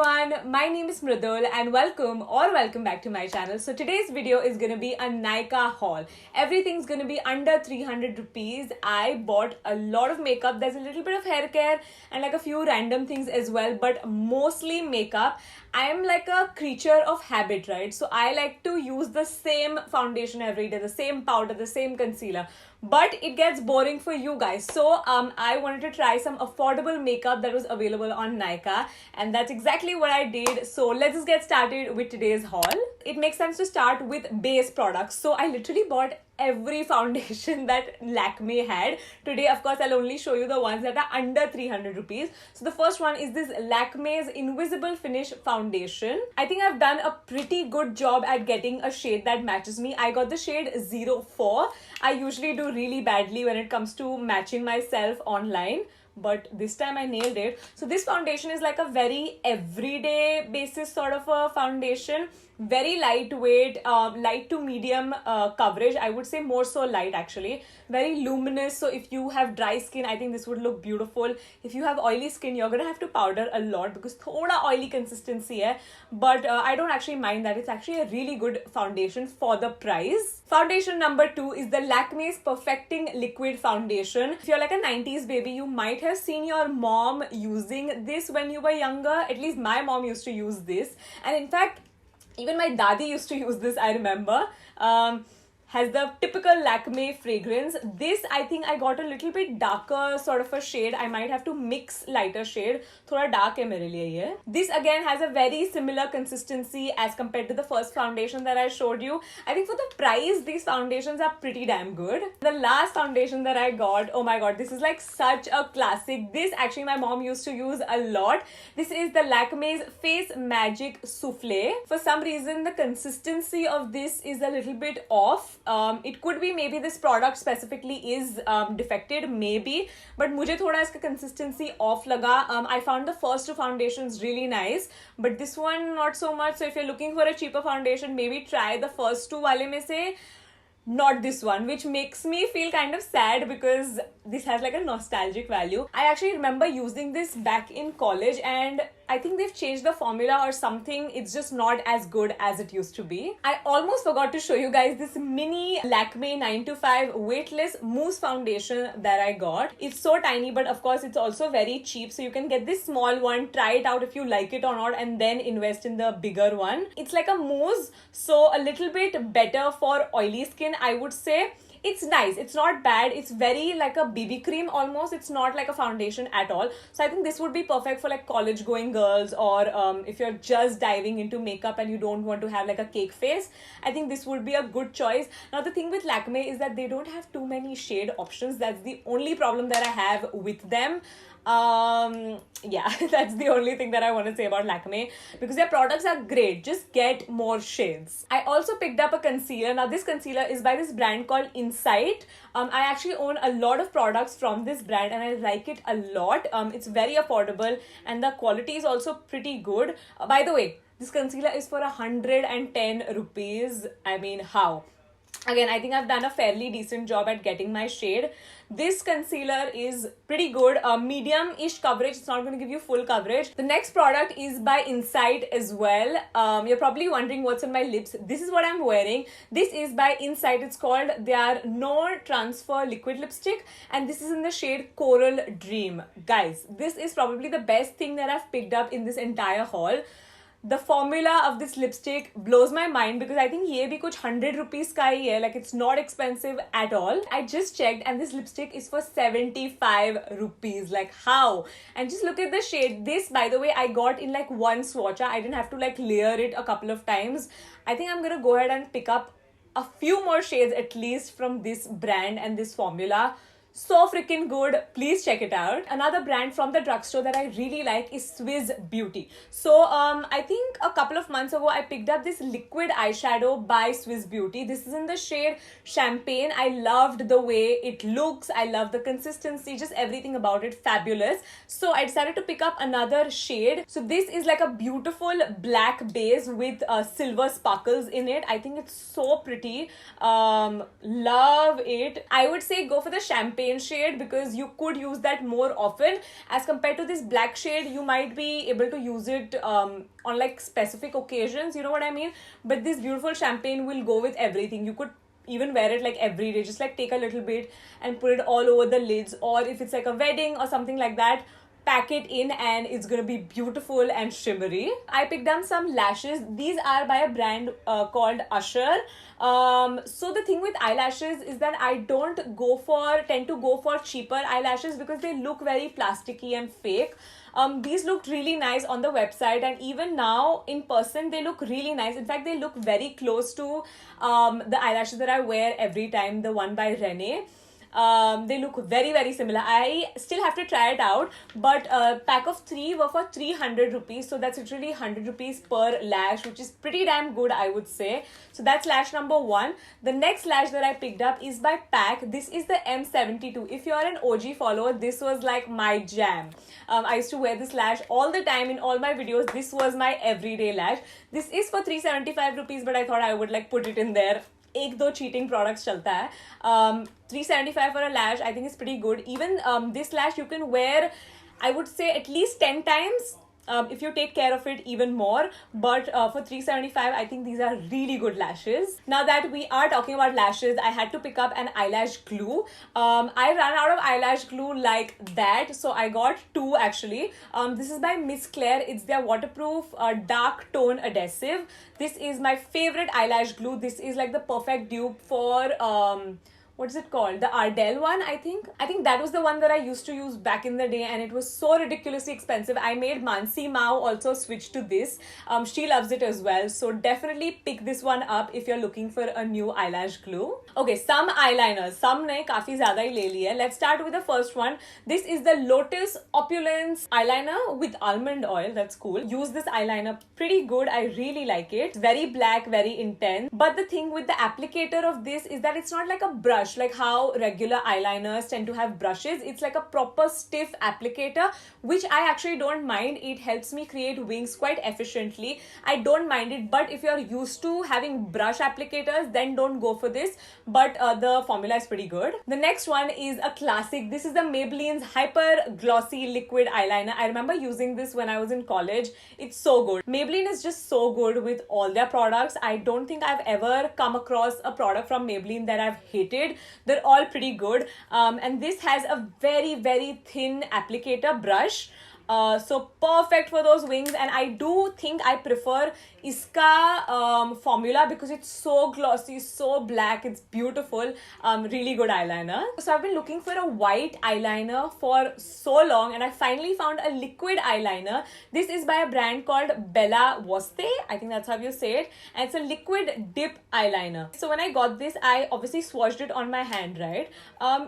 everyone, my name is Mridul and welcome back to my channel. So today's video is gonna be a Nykaa haul. Everything's gonna be under 300 rupees. I bought a lot of makeup. There's a little bit of hair care and like a few random things as well, but mostly makeup. I am like a creature of habit, right? So I like to use the same foundation every day, the same powder, the same concealer. But it gets boring for you guys. So I wanted to try some affordable makeup that was available on Nykaa, and that's exactly what I did. So let's just get started with today's haul. It makes sense to start with base products. So I literally bought every foundation that Lakme had. Today, of course, I'll only show you the ones that are under 300 rupees. So the first one is this Lakme's Invisible Finish Foundation. I think I've done a pretty good job at getting a shade that matches me. I got the shade 04. I usually do really badly when it comes to matching myself online, but this time I nailed it. So this foundation is like a very everyday basis sort of a foundation. Very lightweight, light to medium coverage. I would say more so light actually. Very luminous. So if you have dry skin, I think this would look beautiful. If you have oily skin, you're gonna have to powder a lot because thoda oily consistency hai. But I don't actually mind that. It's actually a really good foundation for the price. Foundation number 2 is the Lakme's Perfecting Liquid Foundation. If you're like a 90s baby, you might have seen your mom using this when you were younger. At least my mom used to use this. And in fact, even my dadi used to use this, I remember. Has the typical Lakme fragrance. This, I think I got a little bit darker sort of a shade. I might have to mix lighter shade. Thoda dark hai mere liye ye. This again has a very similar consistency as compared to the first foundation that I showed you. I think for the price, these foundations are pretty damn good. The last foundation that I got, oh my god, this is like such a classic. This actually my mom used to use a lot. This is the Lakme's Face Magic Souffle. For some reason, the consistency of this is a little bit off. It could be maybe this product specifically is defected, maybe, but मुझे थोड़ा इसका consistency off लगा. I found the first two foundations really nice, but this one not so much. So if you're looking for a cheaper foundation, maybe try the first two वाले में से, not this one, which makes me feel kind of sad because this has like a nostalgic value. I actually remember using this back in college and I think they've changed the formula or something. It's just not as good as it used to be. I almost forgot to show you guys this mini Lakme 9 to 5 weightless mousse foundation that I got. It's so tiny, but of course it's also very cheap. So you can get this small one, try it out if you like it or not, and then invest in the bigger one. It's like a mousse, so a little bit better for oily skin, I would say. It's nice. It's not bad. It's very like a BB cream almost. It's not like a foundation at all. So I think this would be perfect for like college going girls or if you're just diving into makeup and you don't want to have like a cake face. I think this would be a good choice. Now the thing with Lakme is that they don't have too many shade options. That's the only problem that I have with them. Yeah, that's the only thing that I want to say about Lakme because their products are great. Just get more shades. I also picked up a concealer. Now this concealer is by this brand called Insight. I actually own a lot of products from this brand and I like it a lot. It's very affordable and the quality is also pretty good. By the way, this concealer is for 110 rupees. I mean, how? Again, I think I've done a fairly decent job at getting my shade. This concealer is pretty good, medium-ish coverage. It's not going to give you full coverage. The next product is by Insight as well. You're probably wondering what's on my lips. This is what I'm wearing. This is by Insight. It's called their No Transfer Liquid Lipstick. And this is in the shade Coral Dream. Guys, this is probably the best thing that I've picked up in this entire haul. The formula of this lipstick blows my mind because I think ye bhi kuch 100 rupees ka hi hai. Like it's not expensive at all. I just checked and this lipstick is for 75 rupees. Like how? And just look at the shade. This, by the way, I got in like one swatch. I didn't have to like layer it a couple of times. I think I'm gonna go ahead and pick up a few more shades at least from this brand and this formula. So freaking good. Please check it out. Another brand from the drugstore that I really like is Swiss Beauty. So I think a couple of months ago I picked up this liquid eyeshadow by Swiss Beauty. This is in the shade Champagne. I loved the way it looks. I love the consistency, just everything about it fabulous. So I decided to pick up another shade. So this is like a beautiful black base with silver sparkles in it. I think it's so pretty. Love it. I would say go for the Champagne champagne shade because you could use that more often as compared to this black shade. You might be able to use it on like specific occasions, you know what I mean? But this beautiful champagne will go with everything. You could even wear it like every day, just like take a little bit and put it all over the lids, or if it's like a wedding or something like that, pack it in and it's gonna be beautiful and shimmery. I picked up some lashes. These are by a brand called Usher. So the thing with eyelashes is that I tend to go for cheaper eyelashes because they look very plasticky and fake. These looked really nice on the website, and even now in person they look really nice. In fact, they look very close to the eyelashes that I wear every time, the one by Rene. They look very similar. I still have to try it out, but a pack of 3 were for 300 rupees, so that's literally 100 rupees per lash, which is pretty damn good, I would say. So that's lash number 1. The next lash that I picked up is by Pack. This is the M72. If you're an OG follower, this was like my jam. I used to wear this lash all the time in all my videos. This was my everyday lash. This is for 375 rupees, but I thought I would like put it in there. एक दो cheating products चलता है. 375 for a lash, I think is pretty good. Even this lash you can wear, I would say, at least 10 times. If you take care of it, even more. But for 375, I think these are really good lashes. Now that we are talking about lashes, I had to pick up an eyelash glue. I ran out of eyelash glue like that, so I got 2 actually. This is by Miss Claire. It's their waterproof dark tone adhesive. This is my favorite eyelash glue. This is like the perfect dupe for what is it called? The Ardell one, I think. I think that was the one that I used to use back in the day, and it was so ridiculously expensive. I made Mansi Mao also switch to this. She loves it as well. So definitely pick this one up if you're looking for a new eyelash glue. Okay, some eyeliners. Some ne काफी ज़्यादा ही ले ली है. Let's start with the first one. This is the Lotus Opulence eyeliner with almond oil. That's cool. Use this eyeliner pretty good. I really like it. It's very black, very intense. But the thing with the applicator of this is that it's not like a brush, like how regular eyeliners tend to have brushes. It's like a proper stiff applicator, which I actually don't mind. It helps me create wings quite efficiently. I don't mind it, but if you're used to having brush applicators, then don't go for this. But the formula is pretty good. The next one is a classic. This is the Maybelline's Hyper Glossy Liquid Eyeliner. I remember using this when I was in college. It's so good. Maybelline is just so good with all their products. I don't think I've ever come across a product from Maybelline that I've hated. They're all pretty good. And this has a very thin applicator brush. So perfect for those wings, and I do think I prefer iska formula because it's so glossy, so black, it's beautiful. Really good eyeliner. So I've been looking for a white eyeliner for so long, and I finally found a liquid eyeliner. This is by a brand called Bella Voste, I think that's how you say it, and it's a liquid dip eyeliner. So when I got this, I obviously swatched it on my hand, right?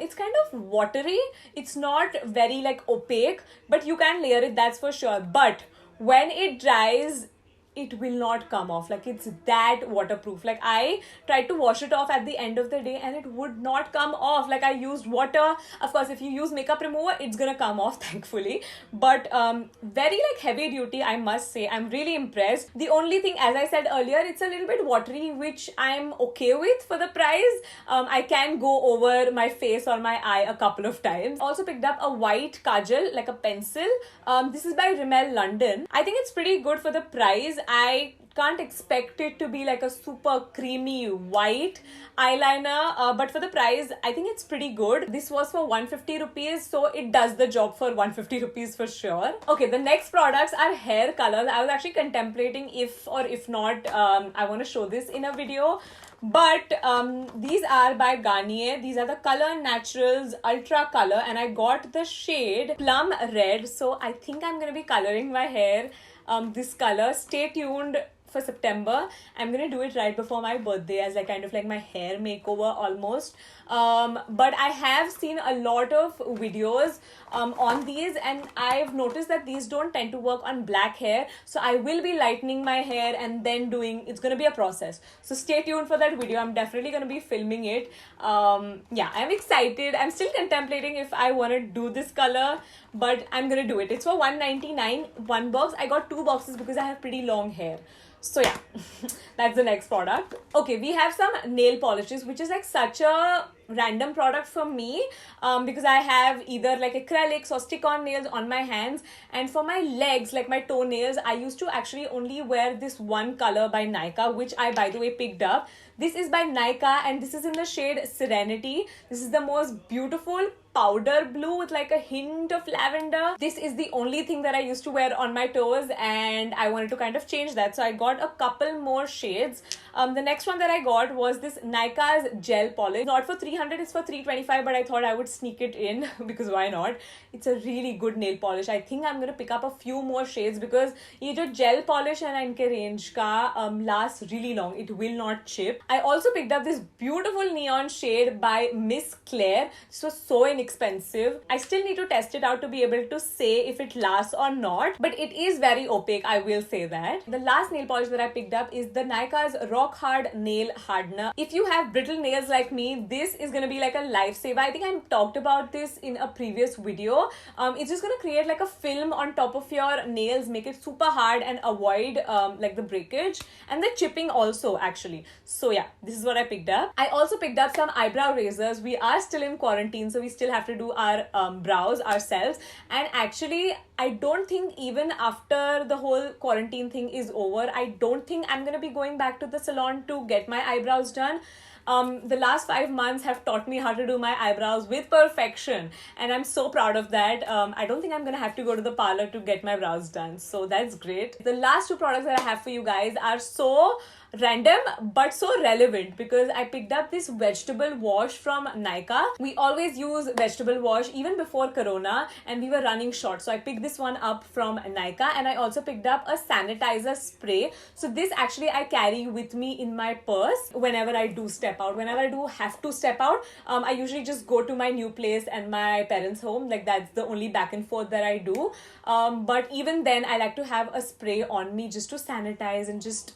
It's kind of watery. It's not very like opaque, but you can layer it, that's for sure. But when it dries, it will not come off. Like, it's that waterproof. Like, I tried to wash it off at the end of the day and it would not come off. Like, I used water. Of course, if you use makeup remover, it's gonna come off, thankfully. But very like heavy duty, I must say. I'm really impressed. The only thing, as I said earlier, it's a little bit watery, which I'm okay with for the price. I can go over my face or my eye a couple of times. Also picked up a white kajal, like a pencil. This is by Rimmel London. I think it's pretty good for the price. I can't expect it to be like a super creamy white eyeliner, but for the price, I think it's pretty good. This was for 150 rupees, so it does the job for 150 rupees for sure. Okay, the next products are hair colors. I was actually contemplating if or if not, I want to show this in a video. But these are by Garnier. These are the Color Naturals Ultra Color, and I got the shade Plum Red. So I think I'm going to be coloring my hair this color. Stay tuned for September. I'm gonna do it right before my birthday as like kind of like my hair makeover almost. But I have seen a lot of videos on these, and I've noticed that these don't tend to work on black hair. So I will be lightening my hair and then it's gonna be a process. So stay tuned for that video. I'm definitely gonna be filming it. Yeah, I'm excited. I'm still contemplating if I want to do this color, but I'm gonna do it. It's for 199 one box. I got 2 boxes because I have pretty long hair. So yeah, that's the next product. Okay, we have some nail polishes, which is like such a random product for me, because I have either like acrylics or stick-on nails on my hands, and for my legs, like my toenails, I used to actually only wear this one color by Nykaa, which I, by the way, picked up. This is by Nykaa and this is in the shade Serenity. This is the most beautiful powder blue with like a hint of lavender. This is the only thing that I used to wear on my toes, and I wanted to kind of change that, so I got a couple more shades. The next one that I got was this Nykaa's gel polish. Not for 300, it's for 325, but I thought I would sneak it in because why not? It's a really good nail polish. I think I'm gonna pick up a few more shades because ये जो gel polish है ना इनके range का lasts really long. It will not chip. I also picked up this beautiful neon shade by Miss Claire. This was so inexpensive. I still need to test it out to be able to say if it lasts or not, but it is very opaque, I will say that. The last nail polish that I picked up is the Nykaa's Rock Hard Nail Hardener. If you have brittle nails like me, this is gonna be like a lifesaver. I think I talked about this in a previous video. It's just gonna create like a film on top of your nails, make it super hard and avoid like the breakage and the chipping also actually. So yeah, this is what I picked up. I also picked up some eyebrow razors. We are still in quarantine, so we still have to do our brows ourselves, and actually I don't think even after the whole quarantine thing is over, I don't think I'm gonna be going back to the salon to get my eyebrows done. The last 5 months have taught me how to do my eyebrows with perfection, and I'm so proud of that. I don't think I'm gonna have to go to the parlor to get my brows done, so that's great. The last two products that I have for you guys are so random but so relevant because I picked up this vegetable wash from Nykaa. We always use vegetable wash even before Corona, and we were running short, so I picked this one up from Nykaa. And I also picked up a sanitizer spray. So this actually I carry with me in my purse whenever I do step out. Whenever I do have to step out, I usually just go to my new place and my parents' home. Like that's the only back and forth that I do. But even then I like to have a spray on me just to sanitize and just,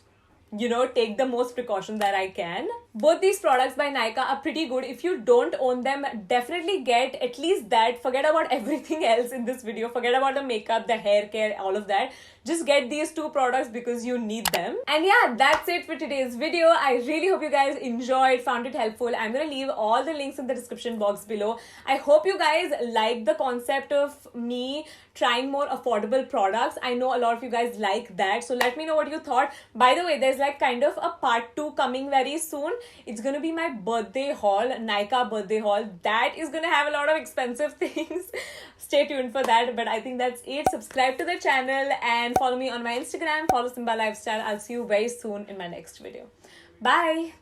you know, take the most precaution that I can. Both these products by Nykaa are pretty good. If you don't own them, definitely get at least that. Forget about everything else in this video. Forget about the makeup, the hair care, all of that. Just get these two products because you need them. And yeah, that's it for today's video. I really hope you guys enjoyed, found it helpful. I'm gonna leave all the links in the description box below. I hope you guys like the concept of me trying more affordable products. I know a lot of you guys like that, so let me know what you thought. By the way, there's like kind of a part 2 coming very soon. It's gonna be my birthday haul, Nykaa birthday haul. That is gonna have a lot of expensive things. Stay tuned for that, but I think that's it. Subscribe to the channel and follow me on my Instagram. Follow Simba Lifestyle. I'll see you very soon in my next video. Bye.